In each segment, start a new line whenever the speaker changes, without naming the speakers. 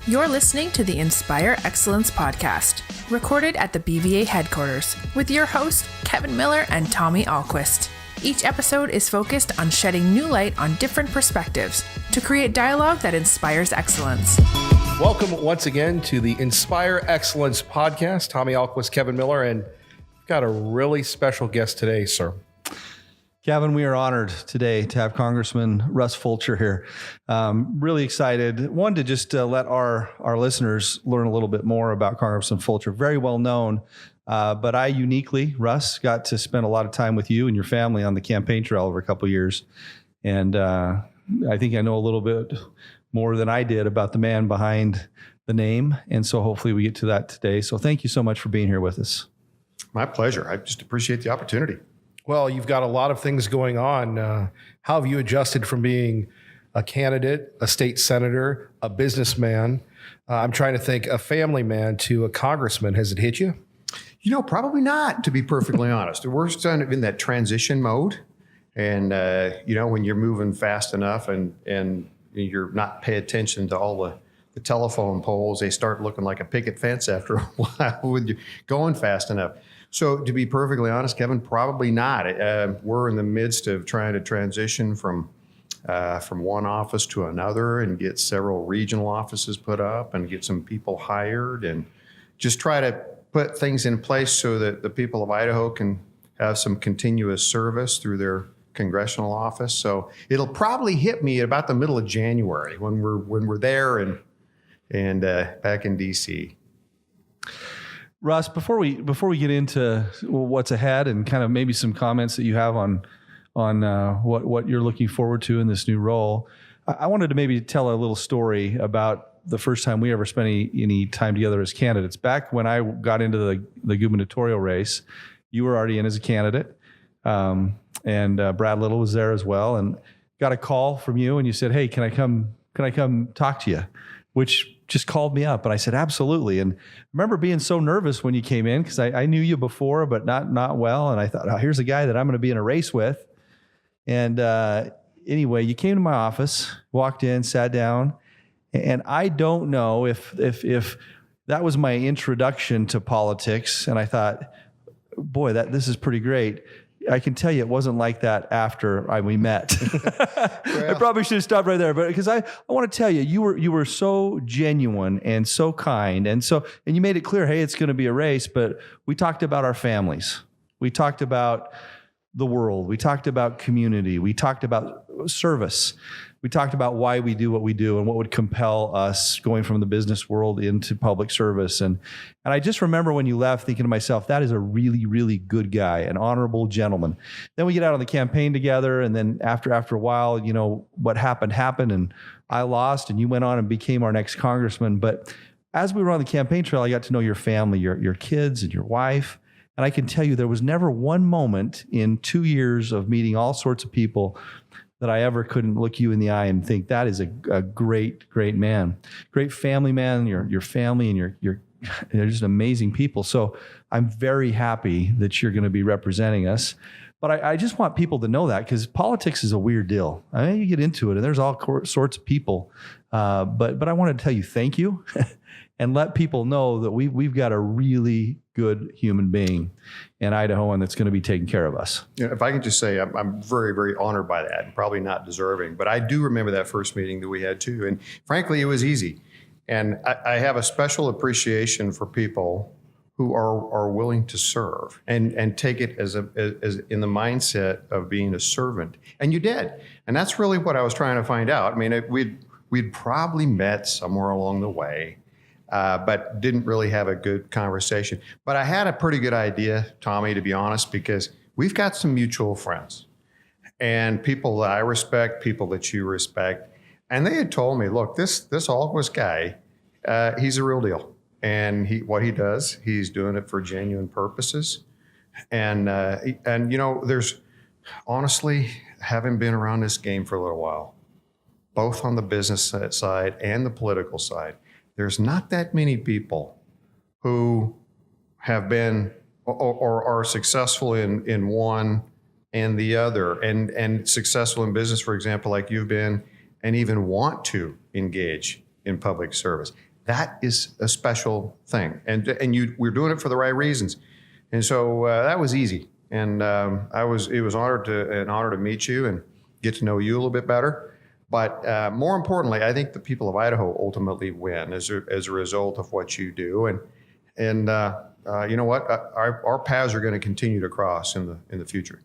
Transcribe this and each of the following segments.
You're listening to the Inspire Excellence podcast, recorded at the BVA headquarters, with your hosts, Kevin Miller and Tommy Ahlquist. Each episode is focused on shedding new light on different perspectives to create dialogue that inspires excellence.
Welcome once again to the Inspire Excellence podcast. Tommy Ahlquist, Kevin Miller, and we've got a really special guest today, sir.
Kevin, we are honored today to have Congressman Russ Fulcher here. Really excited. One, to just let our listeners learn a little bit more about Congressman Fulcher. Very well known, but I uniquely, Russ, got to spend a lot of time with you and your family on the campaign trail over a couple of years. And I think I know a little bit more than I did about the man behind the name. And so hopefully we get to that today. So thank you so much for being here with us.
My pleasure. I just appreciate the opportunity.
Well, you've got a lot of things going on. How have you adjusted from being a candidate, a state senator, a businessman? I'm trying to think, a family man to a congressman. Has it hit you?
You know, probably not, to be perfectly honest. We're kind of in that transition mode. And, when you're moving fast enough and you're not paying attention to all the telephone poles, they start looking like a picket fence after a while when you're going fast enough. So to be perfectly honest, Kevin, probably not. We're in the midst of trying to transition from one office to another and get several regional offices put up and get some people hired and just try to put things in place so that the people of Idaho can have some continuous service through their congressional office. So it'll probably hit me at about the middle of January when we're there and back in DC.
Russ, before we get into what's ahead and kind of maybe some comments that you have on what you're looking forward to in this new role, I wanted to maybe tell a little story about the first time we ever spent any time together as candidates. Back when I got into the gubernatorial race, you were already in as a candidate, and Brad Little was there as well, and got a call from you, and you said, "Hey, can I come talk to you?" Which just called me up, and I said, absolutely. And I remember being so nervous when you came in because I knew you before, but not well. And I thought, oh, here's a guy that I'm going to be in a race with. And anyway, you came to my office, walked in, sat down, and I don't know if that was my introduction to politics. And I thought, boy, this is pretty great. I can tell you it wasn't like that after we met. Well, I probably should have stopped right there, but because I want to tell you, you were so genuine and so kind, and you made it clear, hey, it's going to be a race, but we talked about our families. We talked about the world. We talked about community. We talked about service. We talked about why we do what we do and what would compel us going from the business world into public service. And I just remember when you left thinking to myself, that is a really, really good guy, an honorable gentleman. Then we get out on the campaign together. And then after a while, what happened, and I lost, and you went on and became our next congressman. But as we were on the campaign trail, I got to know your family, your kids and your wife. And I can tell you there was never one moment in 2 years of meeting all sorts of people that I ever couldn't look you in the eye and think that is a great, great man, great family man, your family and they're just amazing people. So I'm very happy that you're going to be representing us. But I just want people to know that because politics is a weird deal. I mean, you get into it and there's all sorts of people. But I wanted to tell you thank you and let people know that we've got a really good human being in Idaho and that's going to be taking care of us.
If I can just say, I'm very, very honored by that and probably not deserving, but I do remember that first meeting that we had too. And frankly, it was easy. And I have a special appreciation for people who are willing to serve and take it as in the mindset of being a servant. And you did. And that's really what I was trying to find out. I mean, we'd probably met somewhere along the way, but didn't really have a good conversation. But I had a pretty good idea, Tommy, to be honest, because we've got some mutual friends and people that I respect, people that you respect. And they had told me, look, this Ahlquist guy, he's a real deal. And what he does, he's doing it for genuine purposes. And there's honestly, having been around this game for a little while, both on the business side and the political side, there's not that many people who have been or are successful in one and the other, and successful in business, for example, like you've been, and even want to engage in public service. that is a special thing. And we're doing it for the right reasons. And so that was easy. And it was an honor to meet you and get to know you a little bit better. But more importantly, I think the people of Idaho ultimately win as a result of what you do. And you know what? Our paths are going to continue to cross in the future.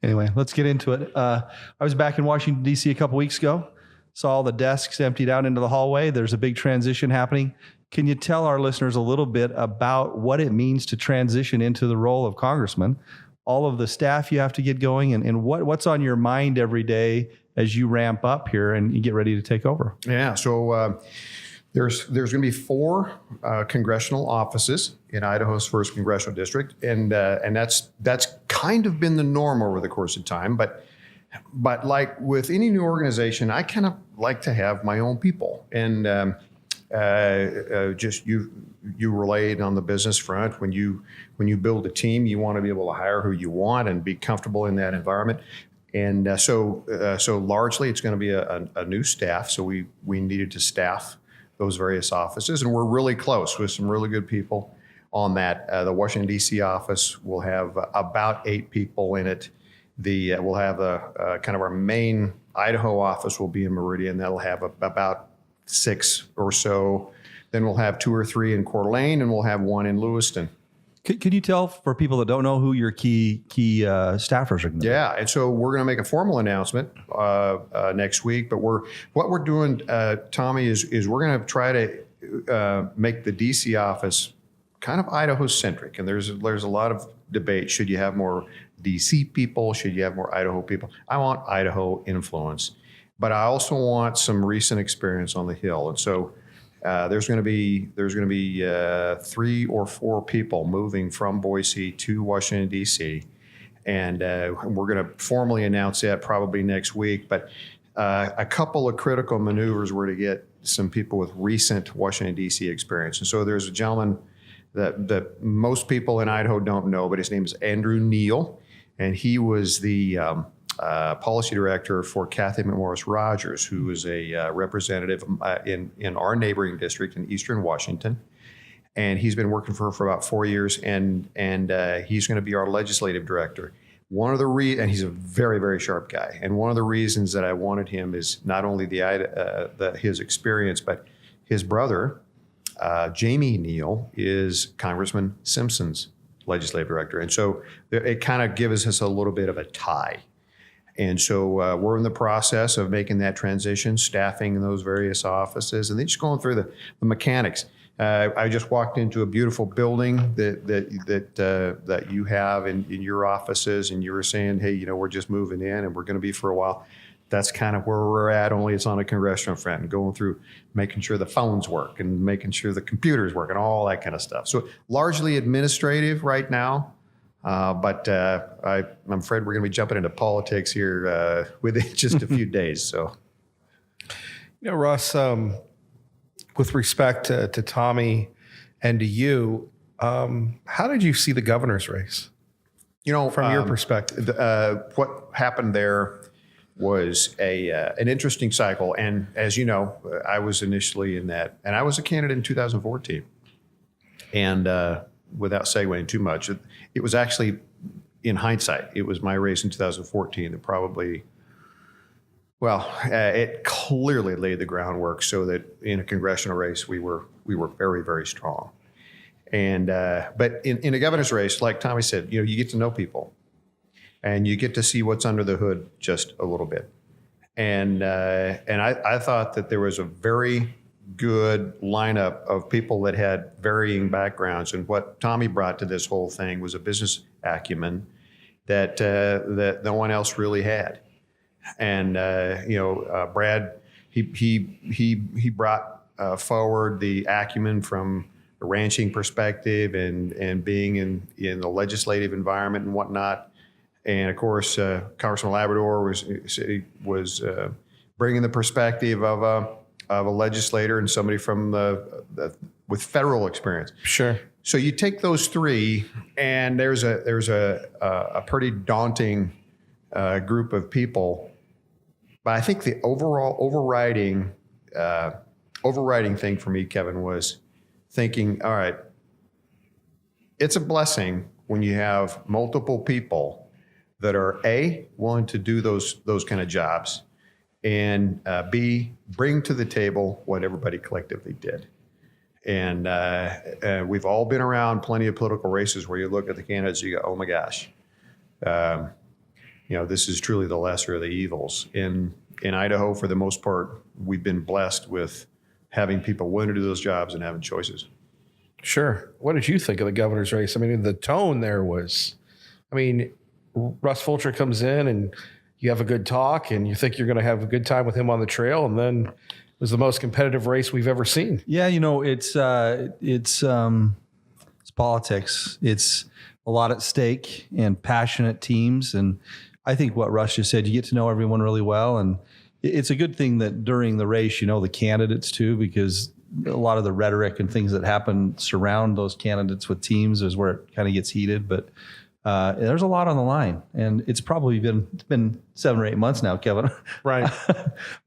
Anyway, let's get into it. I was back in Washington, D.C. a couple weeks ago. Saw all the desks emptied out into the hallway. There's a big transition happening. Can you tell our listeners a little bit about what it means to transition into the role of congressman, all of the staff you have to get going, and what's on your mind every day as you ramp up here and you get ready to take over?
Yeah, so there's going to be 4 congressional offices in Idaho's 1st congressional district, and that's kind of been the norm over the course of time. But like with any new organization, I kind of like to have my own people, and just you relayed on the business front. When you build a team, you want to be able to hire who you want and be comfortable in that environment. And so largely it's going to be a new staff. So we needed to staff those various offices, and we're really close with some really good people on that. The Washington D.C. office will have about 8 people in it. We'll have kind of our main Idaho office will be in Meridian. That'll have about 6 or so. Then we'll have 2 or 3 in Coeur d'Alene, and we'll have 1 in Lewiston.
Could you tell, for people that don't know, who your key staffers are going to be?
Yeah, and so we're going to make a formal announcement next week. But what we're doing, Tommy, is we're going to try to make the D.C. office kind of Idaho-centric. And there's a lot of debate. Should you have more D.C. people? Should you have more Idaho people? I want Idaho influence, but I also want some recent experience on the Hill. And so there's going to be 3 or 4 people moving from Boise to Washington, D.C., and we're going to formally announce that probably next week. But a couple of critical maneuvers were to get some people with recent Washington, D.C. experience. And so there's a gentleman that most people in Idaho don't know, but his name is Andrew Neal, and he was the policy director for Kathy McMorris Rogers, who is a representative in our neighboring district in eastern Washington. And he's been working for her for about 4 years, and he's going to be our legislative director. And he's a very, very sharp guy. And one of the reasons that I wanted him is not only his experience, but his brother, Jamie Neal, is Congressman Simpson's legislative director. And so it kind of gives us a little bit of a tie. And so we're in the process of making that transition, staffing in those various offices, and then just going through the mechanics. I just walked into a beautiful building that you have in your offices, and you were saying, hey, we're just moving in and we're going to be for a while. That's kind of where we're at, only it's on a congressional front, and going through making sure the phones work and making sure the computers work and all that kind of stuff. So largely administrative right now, but I'm afraid we're going to be jumping into politics here within just a few days. So,
Russ, with respect to Tommy and to you, how did you see the governor's race? From your perspective,
what happened there was an interesting cycle. And as you know, I was initially in that, and I was a candidate in 2014. And without segueing too much, it was actually, in hindsight, it was my race in 2014 that probably, it clearly laid the groundwork so that in a congressional race, we were very, very strong. And but in a governor's race, like Tommy said, you get to know people. And you get to see what's under the hood just a little bit. And I thought that there was a very good lineup of people that had varying backgrounds. And what Tommy brought to this whole thing was a business acumen that no one else really had. And Brad, he brought forward the acumen from a ranching perspective and being in the legislative environment and whatnot. And of course, Congressman Labrador was bringing the perspective of a legislator and somebody from with federal experience.
Sure.
So you take those 3, and there's a pretty daunting group of people. But I think the overriding overriding thing for me, Kevin, was thinking, all right, it's a blessing when you have multiple people that are A, willing to do those kind of jobs, and B, bring to the table what everybody collectively did. And we've all been around plenty of political races where you look at the candidates, you go, oh my gosh, this is truly the lesser of the evils. In Idaho, for the most part, we've been blessed with having people willing to do those jobs and having choices.
Sure. What did you think of the governor's race? I mean, the tone there was, Russ Fulcher comes in and you have a good talk and you think you're going to have a good time with him on the trail, and then it was the most competitive race we've ever seen.
Yeah, it's politics. It's a lot at stake and passionate teams. And I think what Russ just said, you get to know everyone really well. And it's a good thing that during the race, the candidates too, because a lot of the rhetoric and things that happen surround those candidates with teams is where it kind of gets heated. But there's a lot on the line, and it's probably been 7 or 8 months now, Kevin.
Right.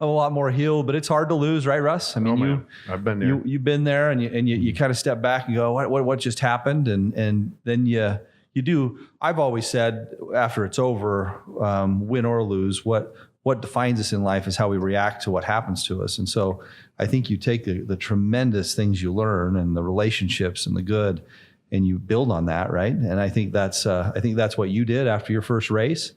A lot more healed, but it's hard to lose, right, Russ? I mean,
I've been there.
You've been there, and you kind of step back and go, what just happened? And then you do. I've always said after it's over, win or lose, what defines us in life is how we react to what happens to us. And so I think you take the tremendous things you learn and the relationships and the good, and you build on that, right? And I think that's what you did after your first race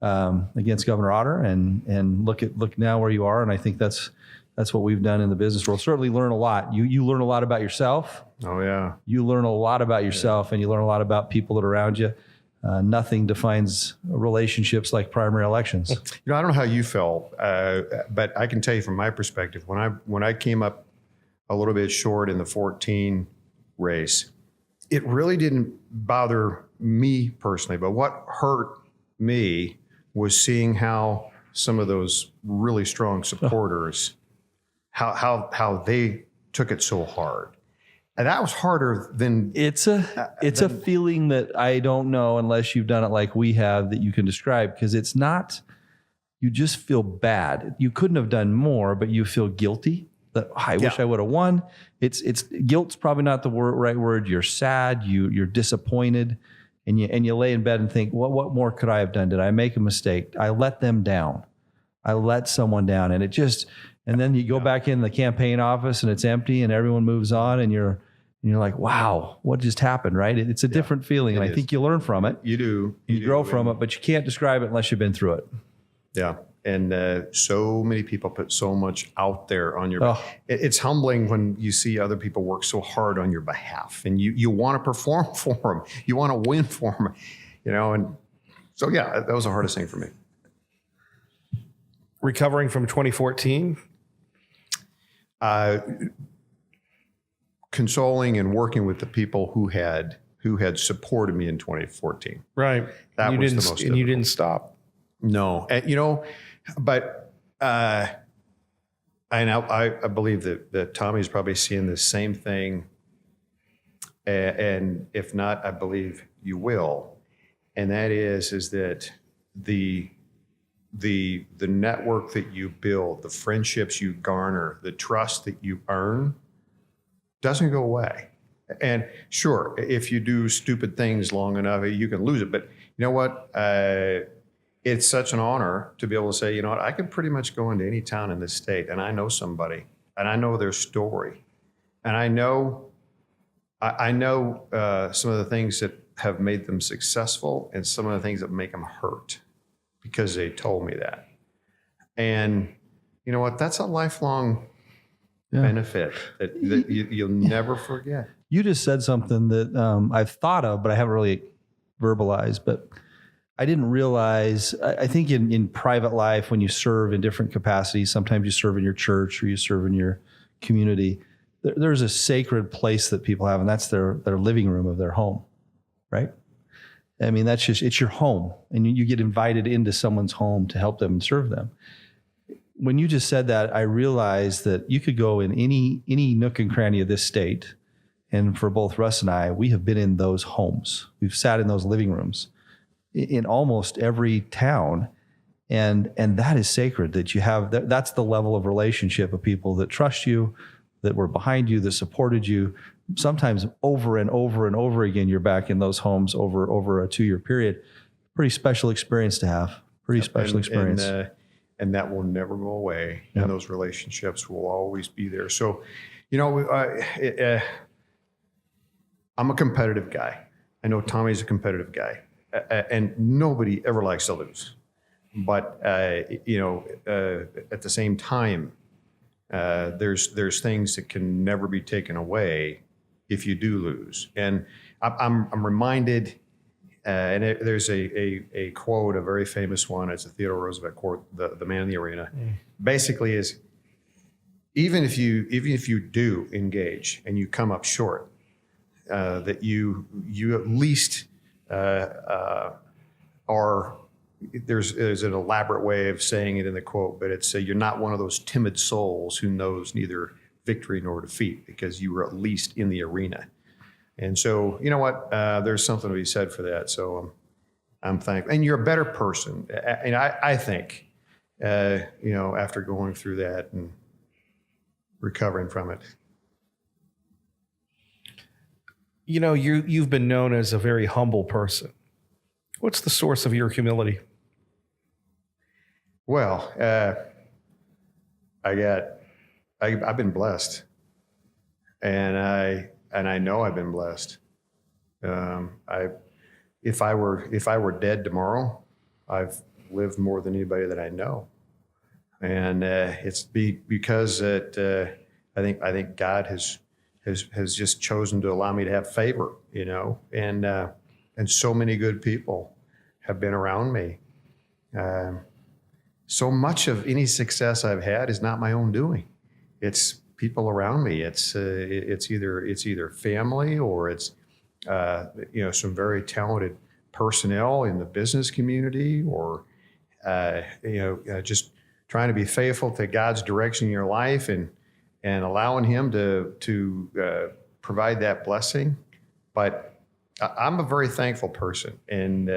against Governor Otter, and look now where you are. And I think that's what we've done in the business world. Certainly learn a lot. You learn a lot about yourself.
Oh yeah.
You learn a lot about yourself, and you learn a lot about people that are around you. Nothing defines relationships like primary elections.
I don't know how you felt, but I can tell you from my perspective, when I came up a little bit short in the 14 race, it really didn't bother me personally. But what hurt me was seeing how some of those really strong supporters, how they took it so hard. And that was harder than
it's a feeling that I don't know unless you've done it like we have that you can describe, because it's not, you just feel bad. You couldn't have done more, but you feel guilty that I wish I would have won. It's guilt's probably not the right word. You're sad, you're disappointed, and you lay in bed and think, what more could I have done? Did I make a mistake? I let them down. I let someone down, and and then you go back in the campaign office and it's empty and everyone moves on, and you're like, wow, what just happened, right? It's a different feeling, and I think you learn from it.
You do.
You grow from it, but you can't describe it unless you've been through it.
Yeah, and so many people put so much out there on your behalf. It's humbling when you see other people work so hard on your behalf, and you want to perform for them. You want to win for them, and so, yeah, that was the hardest thing for me.
Recovering from 2014?
Consoling and working with the people who had supported me in 2014.
Right.
That was the most difficult.
And you didn't stop.
No. But I believe that Tommy's probably seeing the same thing. And if not, I believe you will. And that is that the network that you build, the friendships you garner, the trust that you earn doesn't go away. And sure, if you do stupid things long enough, you can lose it. But you know what? It's such an honor to be able to say, you know what, I can pretty much go into any town in this state and I know somebody and I know their story. And I know some of the things that have made them successful and some of the things that make them hurt because they told me that. And you know what? That's a lifelong benefit that you'll never forget.
You just said something that I've thought of, but I haven't really verbalized. But I didn't realize, I think in private life, when you serve in different capacities, sometimes you serve in your church or you serve in your community, there's a sacred place that people have, and that's their living room of their home, right? I mean, it's your home, and you get invited into someone's home to help them and serve them. When you just said that, I realized that you could go in any nook and cranny of this state, and for both Russ and I, we have been in those homes. We've sat in those living rooms in almost every town, and that is sacred that you have. That's the level of relationship of people that trust you, that were behind you, that supported you. Sometimes over and over and over again, you're back in those homes over a 2-year period. Pretty special experience to have. Pretty special experience.
And that will never go away.
Yep.
And those relationships will always be there. So, I'm a competitive guy. I know Tommy's a competitive guy. And nobody ever likes to lose. But, at the same time, there's things that can never be taken away if you do lose. And I'm reminded, there's a quote, a very famous one. It's a Theodore Roosevelt quote, the man in the arena. Basically is, even if you do engage and you come up short, that you at least are. There's an elaborate way of saying it in the quote, but it's you're not one of those timid souls who knows neither victory nor defeat, because you were at least in the arena. And so, you know what? There's something to be said for that. So I'm thankful. And you're a better person. And I think, after going through that and recovering from it.
You've been known as a very humble person. What's the source of your humility?
Well, I've been blessed, and I know I've been blessed. If I were dead tomorrow, I've lived more than anybody that I know, and it's because I think God has just chosen to allow me to have favor, and so many good people have been around me. So much of any success I've had is not my own doing. It's people around me. It's either family, or it's some very talented personnel in the business community, or just trying to be faithful to God's direction in your life and allowing Him to provide that blessing. But I'm a very thankful person, and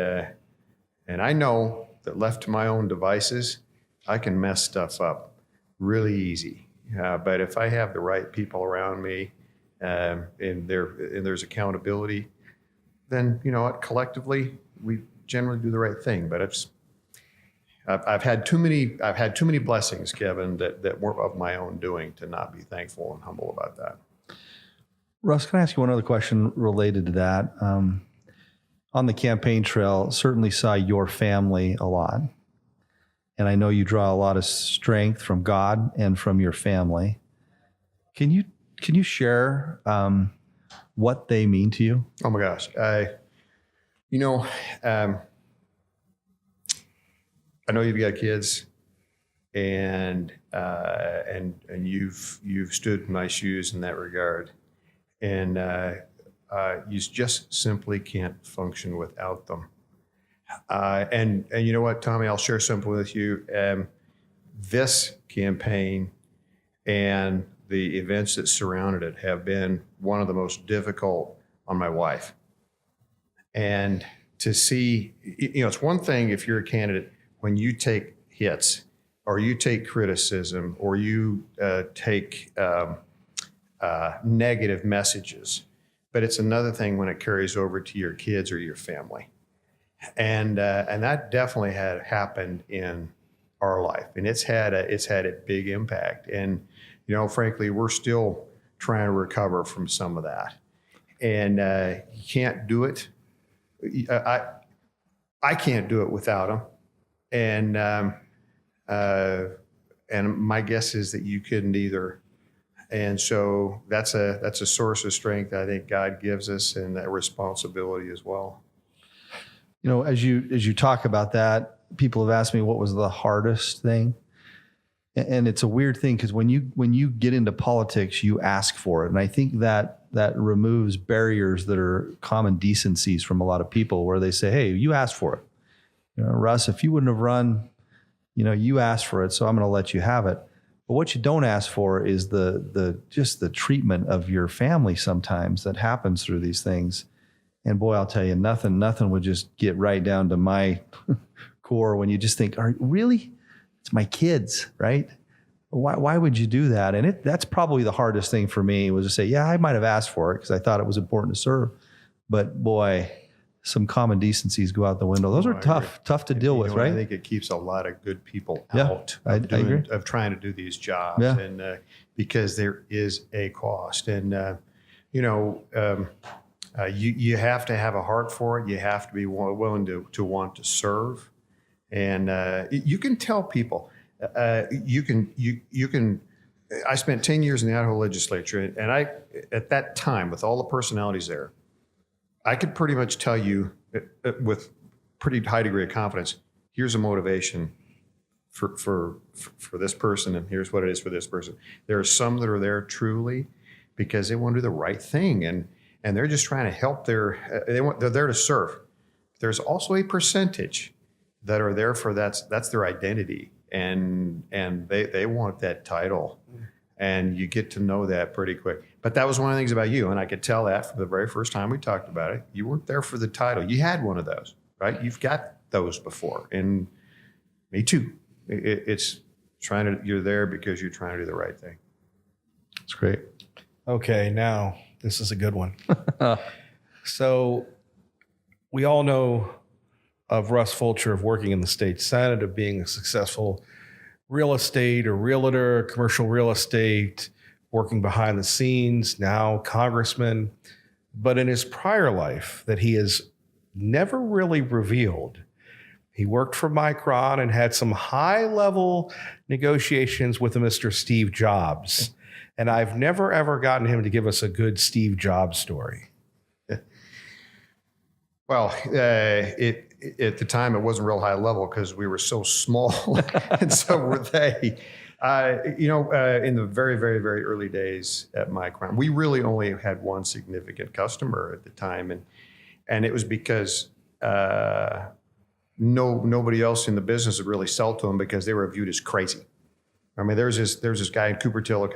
I know that left to my own devices, I can mess stuff up really easy. But if I have the right people around me, and there's accountability, then collectively we generally do the right thing. But I've had too many blessings, Kevin, that weren't of my own doing, to not be thankful and humble about that.
Russ, can I ask you one other question related to that? On the campaign trail, certainly saw your family a lot. And I know you draw a lot of strength from God and from your family. Can you share what they mean to you?
Oh my gosh. I know you've got kids, and you've stood in my shoes in that regard. And you just simply can't function without them. And you know what, Tommy, I'll share something with you. This campaign and the events that surrounded it have been one of the most difficult on my wife. And to see, it's one thing if you're a candidate, when you take hits or you take criticism or you take negative messages. But it's another thing when it carries over to your kids or your family. And that definitely had happened in our life. And it's had a big impact. And, frankly, we're still trying to recover from some of that. And you can't do it. I can't do it without them. And my guess is that you couldn't either. And so that's a source of strength I think God gives us, and that responsibility as well.
As you talk about that, people have asked me what was the hardest thing. And it's a weird thing, because when you get into politics, you ask for it. And I think that removes barriers that are common decencies from a lot of people, where they say, hey, you asked for it. Russ, if you wouldn't have run, you asked for it, so I'm going to let you have it. But what you don't ask for is just the treatment of your family sometimes that happens through these things. And boy, I'll tell you, nothing would just get right down to my core when you just think, really? It's my kids, right? why would you do that? And that's probably the hardest thing for me, was to say, yeah, I might have asked for it because I thought it was important to serve. But boy, some common decencies go out the window. Those are tough to deal with, right?
I think it keeps a lot of good people
Yeah,
out
I agree.
of trying to do these jobs,
Yeah.
and because there is a cost, and you have to have a heart for it. You have to be willing to want to serve, and you can tell people. You can. I spent 10 years in the Idaho legislature, and at that time, with all the personalities there, I could pretty much tell you with pretty high degree of confidence, here's a motivation for this person, and here's what it is for this person. There are some that are there truly because they want to do the right thing, and they're just trying to help they're there to serve. There's also a percentage that are there for that's their identity, and they want that title. And you get to know that pretty quick. But that was one of the things about you, and I could tell that from the very first time we talked about it. You weren't there for the title. You had one of those, right? You've got those before, and me too. You're there because you're trying to do the right thing.
That's great.
Okay, now this is a good one. So we all know of Russ Fulcher, of working in the state Senate, of being a successful real estate or realtor, commercial real estate, working behind the scenes, now congressman. But in his prior life that he has never really revealed, he worked for Micron and had some high-level negotiations with a Mr. Steve Jobs. And I've never, ever gotten him to give us a good Steve Jobs story.
Well, at the time, it wasn't real high level because we were so small, and so were they. In the very, very, very early days at Micron, we really only had one significant customer at the time, and it was because nobody else in the business would really sell to them because they were viewed as crazy. I mean, there's this guy in Cupertino,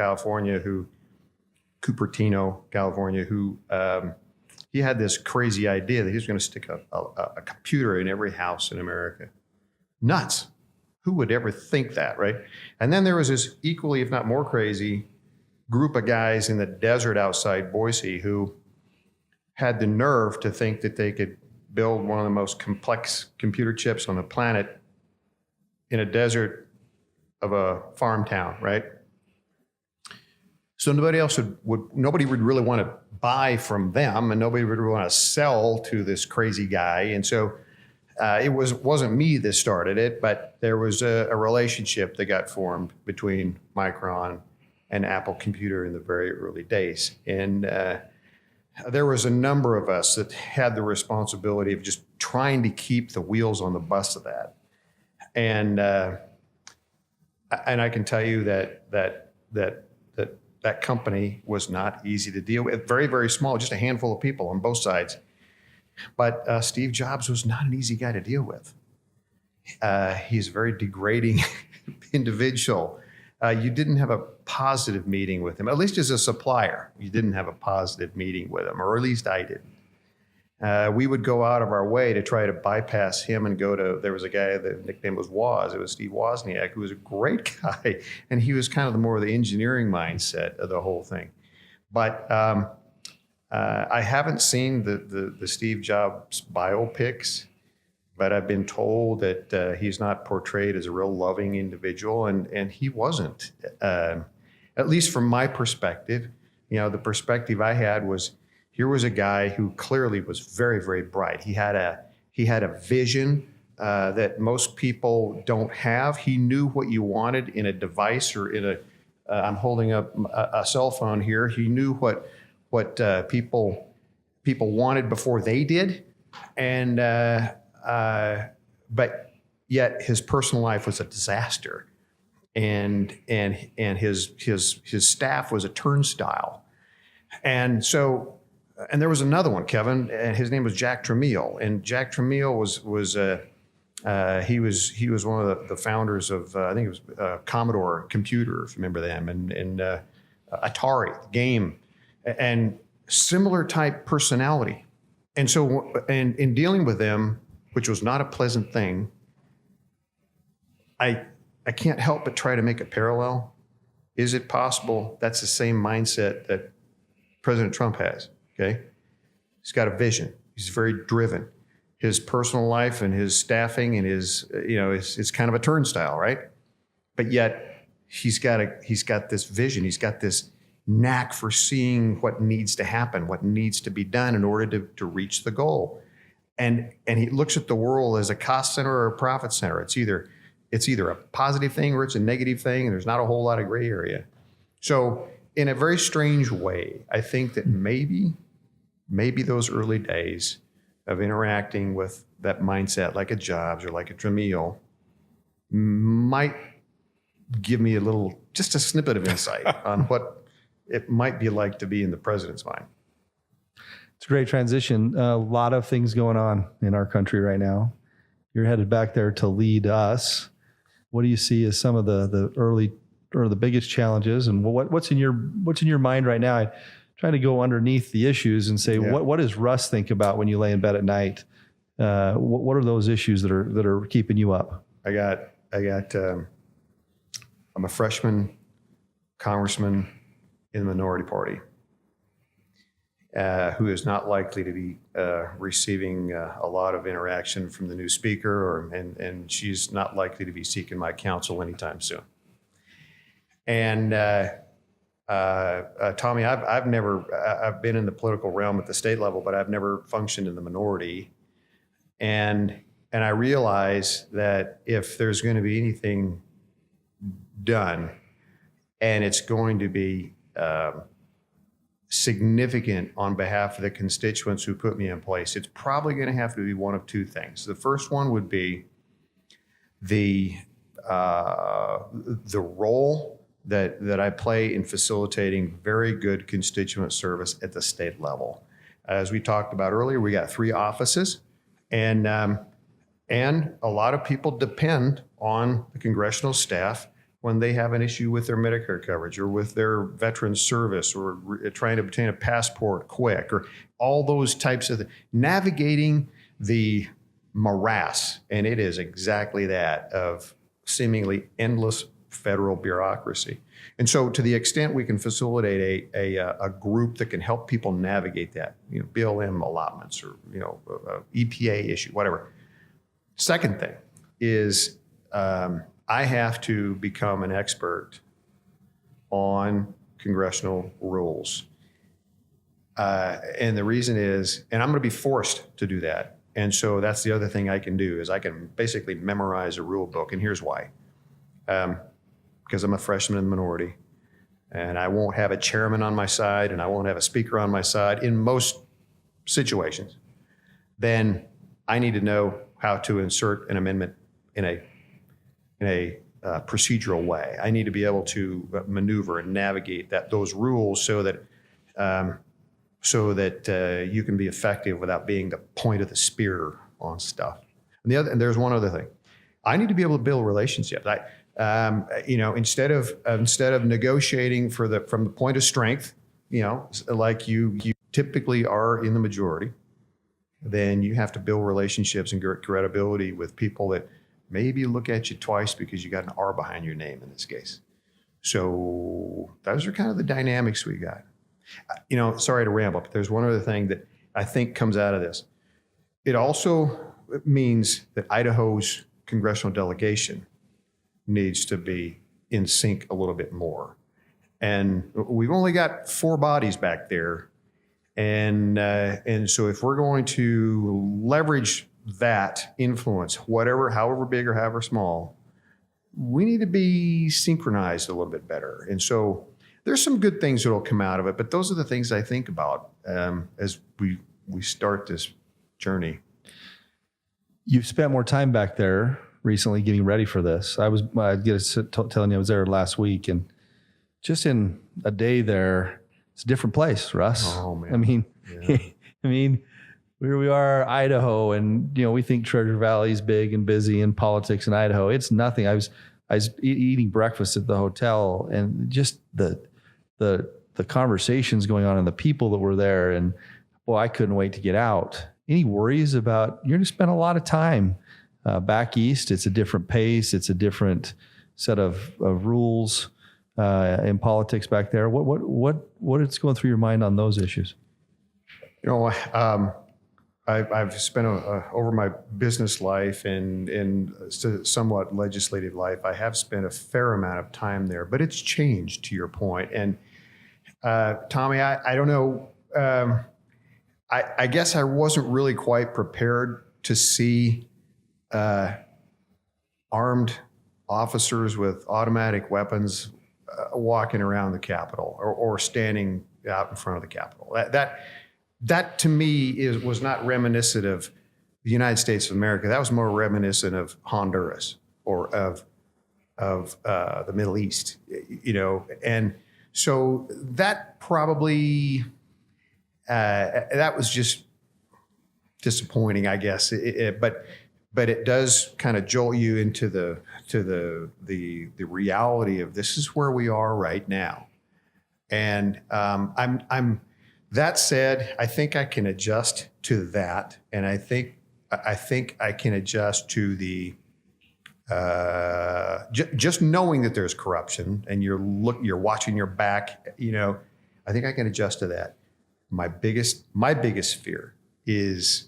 California, who he had this crazy idea that he was going to stick a computer in every house in America. Nuts. Who would ever think that, right? And then there was this equally, if not more crazy, group of guys in the desert outside Boise who had the nerve to think that they could build one of the most complex computer chips on the planet in a desert of a farm town, right? So nobody would really want to buy from them, and nobody would really want to sell to this crazy guy. And so it wasn't me that started it, but there was a relationship that got formed between Micron and Apple Computer in the very early days. And there was a number of us that had the responsibility of just trying to keep the wheels on the bus of that. And I can tell you that company was not easy to deal with. Very, very small, just a handful of people on both sides. But Steve Jobs was not an easy guy to deal with. He's a very degrading individual. You didn't have a positive meeting with him, at least as a supplier. You didn't have a positive meeting with him, or at least I didn't. We would go out of our way to try to bypass him and go to, there was a guy, the nickname was Woz. It was Steve Wozniak, who was a great guy. And he was kind of more of the engineering mindset of the whole thing. But I haven't seen the Steve Jobs biopics, but I've been told that he's not portrayed as a real loving individual, and he wasn't. At least from my perspective, the perspective I had was, here was a guy who clearly was very, very bright. He had a vision that most people don't have. He knew what you wanted in a device or in I'm holding up a cell phone here. He knew what people wanted before they did, and but yet his personal life was a disaster, and his staff was a turnstile, and so. And there was another one, Kevin, and his name was Jack Tramiel. And Jack Tramiel was one of the founders of I think it was Commodore Computer, if you remember them, and Atari the game, and similar type personality. And so, and in dealing with them, which was not a pleasant thing, I can't help but try to make a parallel is it possible that's the same mindset that President Trump has? Okay. He's got a vision. He's very driven. His personal life and his staffing and his, it's kind of a turnstile, right? But yet he's got this vision. He's got this knack for seeing what needs to happen, what needs to be done in order to reach the goal. And he looks at the world as a cost center or a profit center. It's either a positive thing or it's a negative thing, and there's not a whole lot of gray area. So in a very strange way, I think that maybe those early days of interacting with that mindset, like a Jobs or like a Tramiel, might give me just a snippet of insight on what it might be like to be in the president's mind.
It's a great transition. A lot of things going on in our country right now. You're headed back there to lead us. What do you see as some of the early or the biggest challenges, and what's in your mind right now? I try to go underneath the issues and say, what does Russ think about when you lay in bed at night? What are those issues that are keeping you up?
I'm a freshman congressman in the minority party who is not likely to be receiving a lot of interaction from the new speaker, and she's not likely to be seeking my counsel anytime soon. And Tommy, I've been in the political realm at the state level, but I've never functioned in the minority. And I realize that if there's going to be anything done, and it's going to be significant on behalf of the constituents who put me in place, it's probably going to have to be one of two things. The first one would be the role that I play in facilitating very good constituent service at the state level. As we talked about earlier, we got 3 offices, and a lot of people depend on the congressional staff when they have an issue with their Medicare coverage or with their veteran service or trying to obtain a passport quick or all those types of navigating the morass. And it is exactly that of seemingly endless federal bureaucracy. And so to the extent we can facilitate a group that can help people navigate that, BLM allotments or, EPA issue, whatever. Second thing is, I have to become an expert on congressional rules. And the reason is, and I'm going to be forced to do that. And so that's the other thing I can do is I can basically memorize a rule book. And here's why. Because I'm a freshman in the minority and I won't have a chairman on my side and I won't have a speaker on my side in most situations. Then I need to know how to insert an amendment in a procedural way. I need to be able to maneuver and navigate those rules so that you can be effective without being the point of the spear on stuff. And there's one other thing. I need to be able to build relationships. Instead of negotiating from the point of strength, like you typically are in the majority, then you have to build relationships and credibility with people that maybe look at you twice because you got an R behind your name in this case. So those are kind of the dynamics we got. Sorry to ramble, but there's one other thing that I think comes out of this. It also means that Idaho's congressional delegation needs to be in sync a little bit more. And we've only got 4 bodies back there. And so if we're going to leverage that influence, however big or however small, we need to be synchronized a little bit better. And so there's some good things that'll come out of it, but those are the things I think about as we start this journey.
You've spent more time back there recently getting ready for this. I was telling you I was there last week, and just in a day there, it's a different place, Russ.
Oh man!
I mean, here we are, Idaho, and we think Treasure Valley is big and busy in politics in Idaho. It's nothing. I was eating breakfast at the hotel, and just the conversations going on and the people that were there, and boy, I couldn't wait to get out. Any worries about you're going to spend a lot of time back east? It's a different pace. It's a different set of rules. in politics back there. What is going through your mind on those issues?
I've spent over my business life and somewhat legislative life, I have spent a fair amount of time there, but it's changed, to your point. And Tommy, I don't know. I guess I wasn't really quite prepared to see armed officers with automatic weapons walking around the Capitol or standing out in front of the Capitol. That to me was not reminiscent of the United States of America. That was more reminiscent of Honduras or of the Middle East, And so that probably that was just disappointing, I guess. But it does kind of jolt you into the reality of this is where we are right now. And I'm that said, I think I can adjust to that, and I think I can adjust to the just knowing that there's corruption and you're watching your back. I think I can adjust to that. My biggest fear is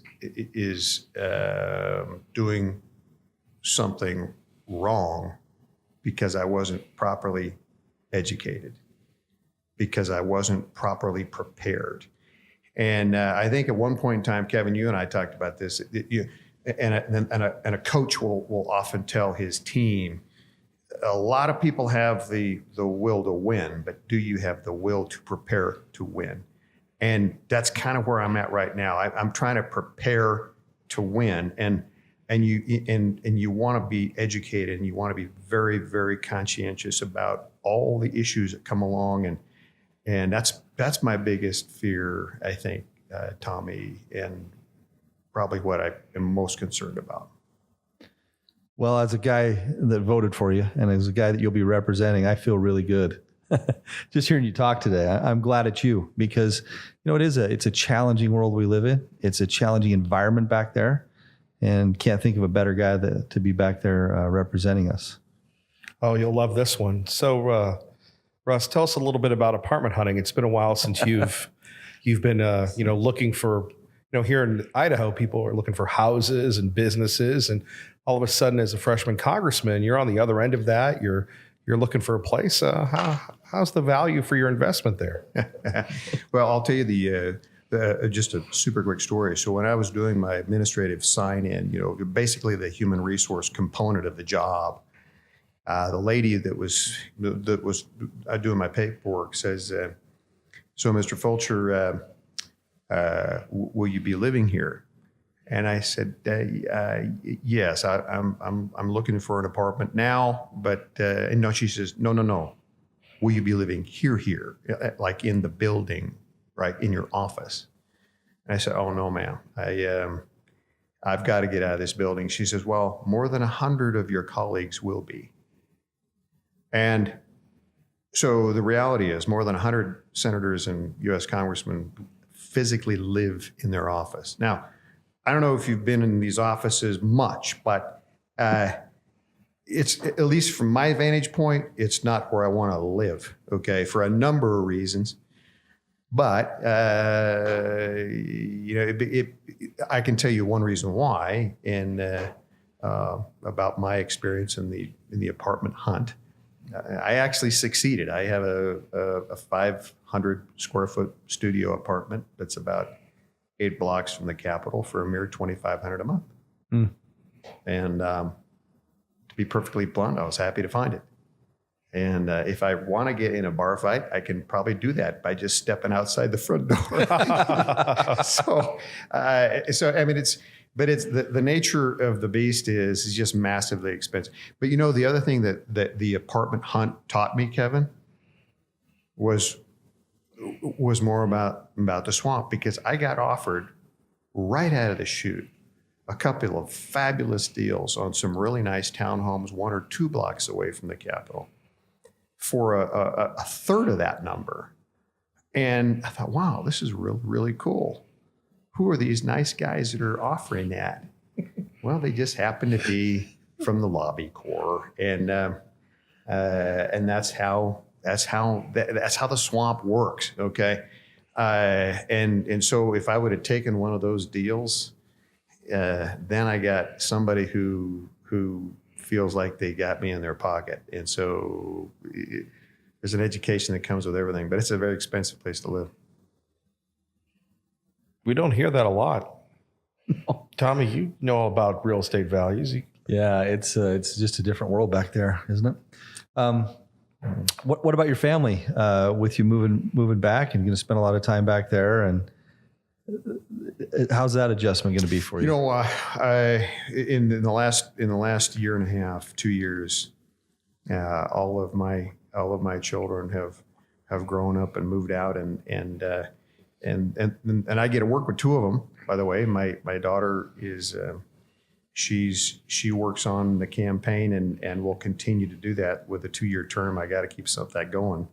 doing something wrong because I wasn't properly educated, because I wasn't properly prepared. And I think at one point in time, Kevin, you and I talked about this, and a coach will often tell his team, a lot of people have the will to win, but do you have the will to prepare to win? And that's kind of where I'm at right now. I'm trying to prepare to win, and you want to be educated, and you want to be very, very conscientious about all the issues that come along, and that's my biggest fear, I think, Tommy, and probably what I am most concerned about.
Well, as a guy that voted for you, and as a guy that you'll be representing, I feel really good. Just hearing you talk today, I'm glad it's you, because it's a challenging world we live in. It's a challenging environment back there, and can't think of a better guy to be back there representing us.
Oh, you'll love this one. So, Russ, tell us a little bit about apartment hunting. It's been a while since you've been looking for, here in Idaho, people are looking for houses and businesses, and all of a sudden, as a freshman congressman, you're on the other end of that. You're looking for a place. How's the value for your investment there?
Well, I'll tell you just a super quick story. So when I was doing my administrative sign-in, basically the human resource component of the job, the lady that was doing my paperwork says, "So, Mr. Fulcher, will you be living here?" And I said, "Yes, I'm looking for an apartment now." But and no, she says, "No. Will you be living here, like in the building, right, in your office?" And I said, "Oh no, ma'am. I've got to get out of this building." She says, "Well, more than 100 of your colleagues will be." And so the reality is, more than 100 senators and U.S. congressmen physically live in their office. Now, I don't know if you've been in these offices much, but it's, at least from my vantage point, it's not where I want to live, okay, for a number of reasons. But, I can tell you one reason why, and about my experience in the apartment hunt. I actually succeeded. I have a 500 square foot studio apartment that's about 8 blocks from the Capitol for a mere $2,500 a month. Mm. And to be perfectly blunt, I was happy to find it. And if I want to get in a bar fight, I can probably do that by just stepping outside the front door. So I mean, it's the nature of the beast is just massively expensive. But the other thing that the apartment hunt taught me, Kevin, was more about the swamp, because I got offered right out of the chute a couple of fabulous deals on some really nice townhomes 1 or 2 blocks away from the Capitol for a third of that number. And I thought, wow, this is really, really cool. Who are these nice guys that are offering that? Well, they just happen to be from the lobby corps, and that's how That's how the swamp works. Okay. And so if I would have taken one of those deals, then I got somebody who feels like they got me in their pocket. And so there's an education that comes with everything, but it's a very expensive place to live.
We don't hear that a lot. Tommy, you know about real estate values.
Yeah, it's just a different world back there, isn't it? What about your family? With you moving back and going to spend a lot of time back there, and how's that adjustment going to be for you?
You know, in the last year and a half, 2 years, all of my children have grown up and moved out, and I get to work with two of them. By the way, my daughter is she works on the campaign and will continue to do that with a 2-year term. I got to keep some of that going.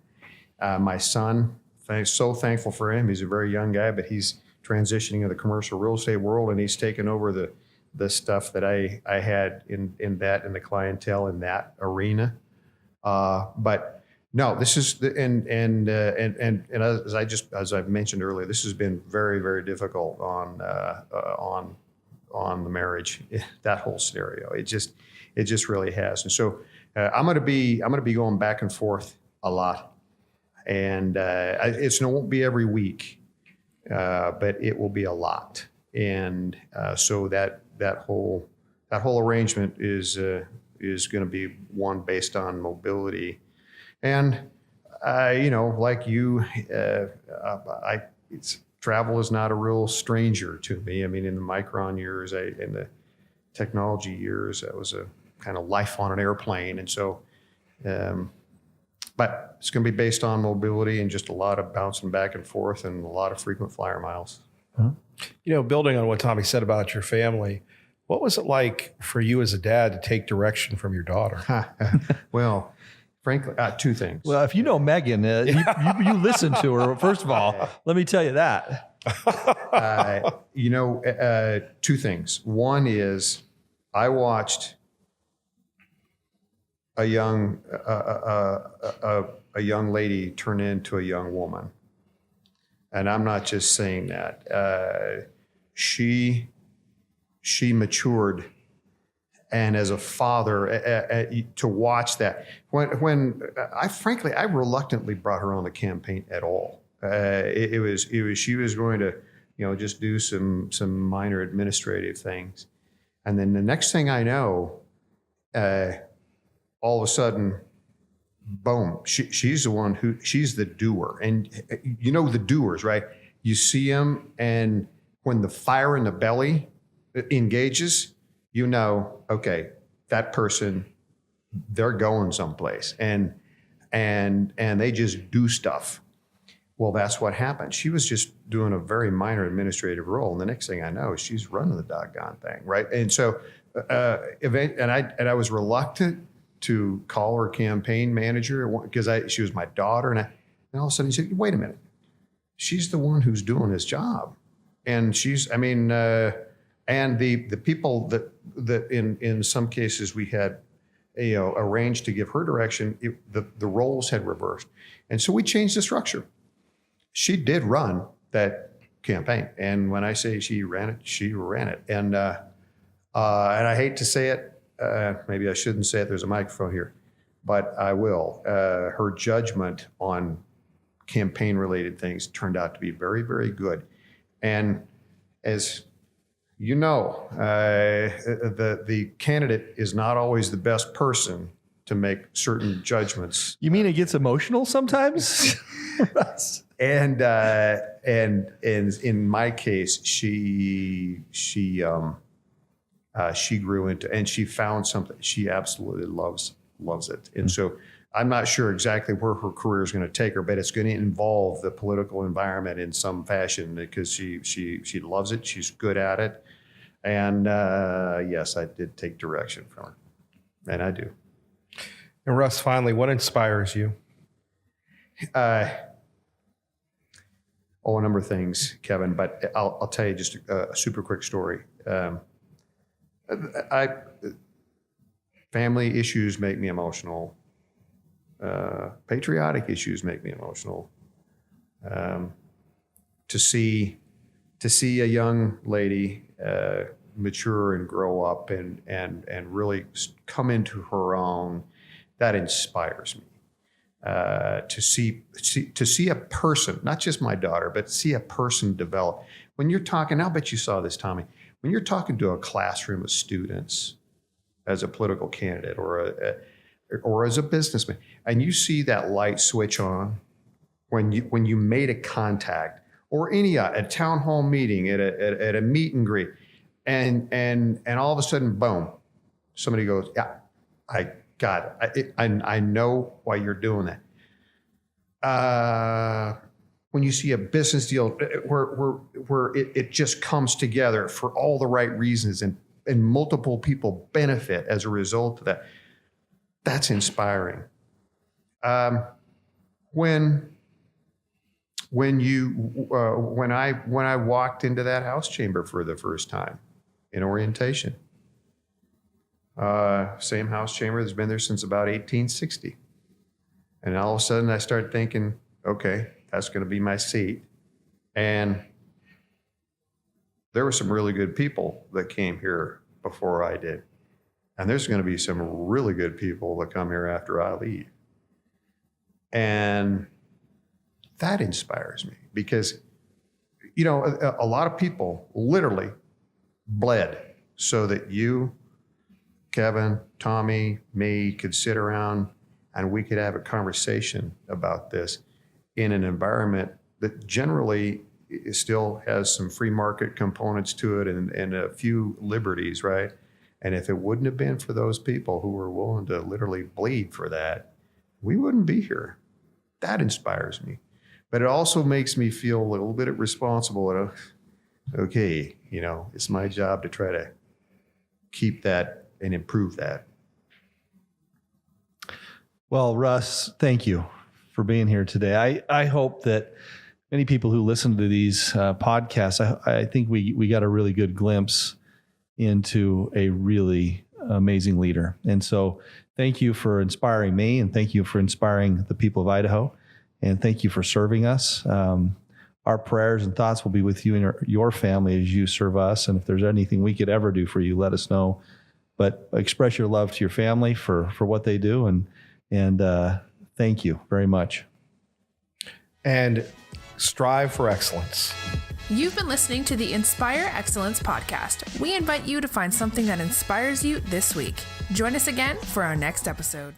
My son, so thankful for him. He's a very young guy, but he's transitioning to the commercial real estate world, and he's taken over the stuff that I had in the clientele in that arena. But no, this is and as I've mentioned earlier, this has been very, very difficult on the marriage, that whole scenario. It just really has. And so I'm going to be going back and forth a lot, and it won't be every week, but it will be a lot. And so that whole arrangement is going to be one based on mobility. And like you, travel is not a real stranger to me. I mean, in the Micron years, in the technology years, that was a kind of life on an airplane. And so, but it's going to be based on mobility and just a lot of bouncing back and forth and a lot of frequent flyer miles.
Huh? Building on what Tommy said about your family, what was it like for you as a dad to take direction from your daughter?
Well, frankly, two things.
Well, if you know Megan, you listen to her. First of all, let me tell you that.
Two things. One is I watched a young lady turn into a young woman, and I'm not just saying that. She matured. And as a father, to watch that, when I reluctantly brought her on the campaign at all. It was she was going to, just do some minor administrative things, and then the next thing I know, all of a sudden, boom, she's the one she's the doer, and the doers, right? You see them, and when the fire in the belly engages. Okay, that person, they're going someplace, and they just do stuff. Well, that's what happened. She was just doing a very minor administrative role, and the next thing I know, she's running the doggone thing, right? And so, I was reluctant to call her campaign manager because she was my daughter, and all of a sudden he said, "Wait a minute, she's the one who's doing his job," and and the people that in some cases we had, arranged to give her direction, the roles had reversed. And so we changed the structure. She did run that campaign. And when I say she ran it, she ran it. And I hate to say it, maybe I shouldn't say it, there's a microphone here, but I will. Her judgment on campaign related things turned out to be very, very good. And as the candidate is not always the best person to make certain judgments.
You mean it gets emotional sometimes?
And in my case, she grew into, and she found something she absolutely loves it. And so I'm not sure exactly where her career is going to take her, but it's going to involve the political environment in some fashion because she loves it. She's good at it. And yes, I did take direction from her, and I do.
And Russ, finally, what inspires you?
A number of things, Kevin, but I'll tell you just a super quick story. Family issues make me emotional. Patriotic issues make me emotional. To see a young lady mature and grow up and really come into her own, that inspires me. To see a person, not just my daughter, but see a person develop. When you're talking, I'll bet you saw this, Tommy, when you're talking to a classroom of students as a political candidate or as a businessman, and you see that light switch on when you made a contact, or a town hall meeting, at a meet and greet, and all of a sudden, boom, somebody goes, yeah, I got it. I know why you're doing that. When you see a business deal where it just comes together for all the right reasons and multiple people benefit as a result of that, that's inspiring. When I walked into that House chamber for the first time in orientation, same House chamber that's been there since about 1860. And all of a sudden I start thinking, okay, that's going to be my seat. And there were some really good people that came here before I did. And there's going to be some really good people that come here after I leave. And that inspires me because, a lot of people literally bled so that you, Kevin, Tommy, me could sit around and we could have a conversation about this in an environment that generally still has some free market components to it and a few liberties, right? And if it wouldn't have been for those people who were willing to literally bleed for that, we wouldn't be here. That inspires me. But it also makes me feel a little bit responsible. Okay, it's my job to try to keep that and improve that.
Well, Russ, thank you for being here today. I hope that many people who listen to these podcasts, I think we got a really good glimpse into a really amazing leader. And so thank you for inspiring me, and thank you for inspiring the people of Idaho, and thank you for serving us. Our prayers and thoughts will be with you and your family as you serve us. And if there's anything we could ever do for you, let us know. But express your love to your family for what they do. And thank you very much.
And strive for excellence.
You've been listening to the Inspire Excellence podcast. We invite you to find something that inspires you this week. Join us again for our next episode.